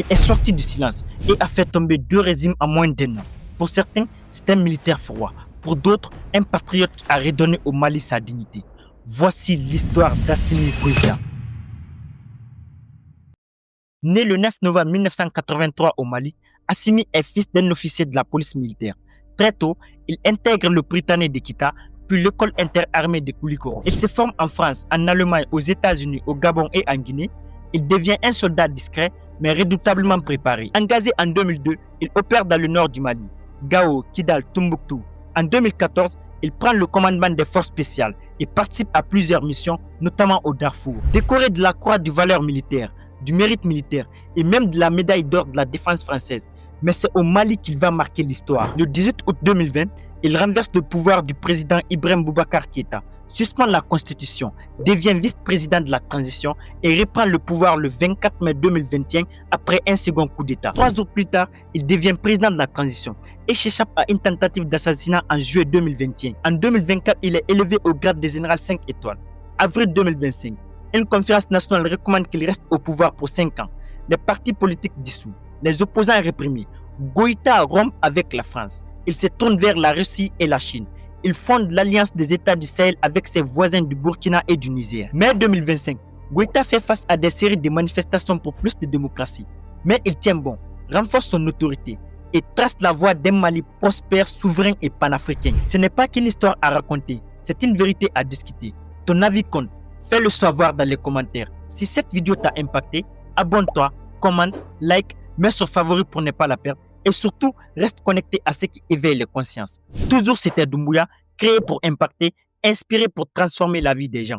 Il est sorti du silence et a fait tomber 2 régimes en moins d'1 an. Pour certains, c'est un militaire froid. Pour d'autres, un patriote qui a redonné au Mali sa dignité. Voici l'histoire d'Assimi Goïta. Né le 9 novembre 1983 au Mali, Assimi est fils d'un officier de la police militaire. Très tôt, il intègre le Britannique de Kita, puis l'école interarmée de Koulikoro. Il se forme en France, en Allemagne, aux États-Unis, au Gabon et en Guinée. Il devient un soldat discret, mais redoutablement préparé. Engagé en 2002, il opère dans le nord du Mali, Gao, Kidal, Tombouctou. En 2014, il prend le commandement des forces spéciales et participe à plusieurs missions, notamment au Darfour. Décoré de la Croix du valeur militaire, du mérite militaire et même de la médaille d'or de la défense française. Mais c'est au Mali qu'il va marquer l'histoire. Le 18 août 2020, il renverse le pouvoir du président Ibrahim Boubacar Keïta, suspend la constitution, devient vice-président de la transition et reprend le pouvoir le 24 mai 2021 après un second coup d'État. 3 jours plus tard, il devient président de la transition et s'échappe à une tentative d'assassinat en juillet 2021. En 2024, il est élevé au grade de général 5 étoiles. Avril 2025, une conférence nationale recommande qu'il reste au pouvoir pour 5 ans. Les partis politiques dissous, les opposants réprimés. Goïta rompt avec la France. Il se tourne vers la Russie et la Chine. Il fonde l'Alliance des États du Sahel avec ses voisins du Burkina et du Niger. Mai 2025, Goïta fait face à des séries de manifestations pour plus de démocratie. Mais il tient bon, renforce son autorité et trace la voie d'un Mali prospère, souverain et panafricain. Ce n'est pas qu'une histoire à raconter, c'est une vérité à discuter. Ton avis compte, fais-le savoir dans les commentaires. Si cette vidéo t'a impacté, abonne-toi, commente, like, mets sur favori pour ne pas la perdre. Et surtout, reste connecté à ce qui éveille les consciences. Toujours c'était Doumbouya, créé pour impacter, inspiré pour transformer la vie des gens.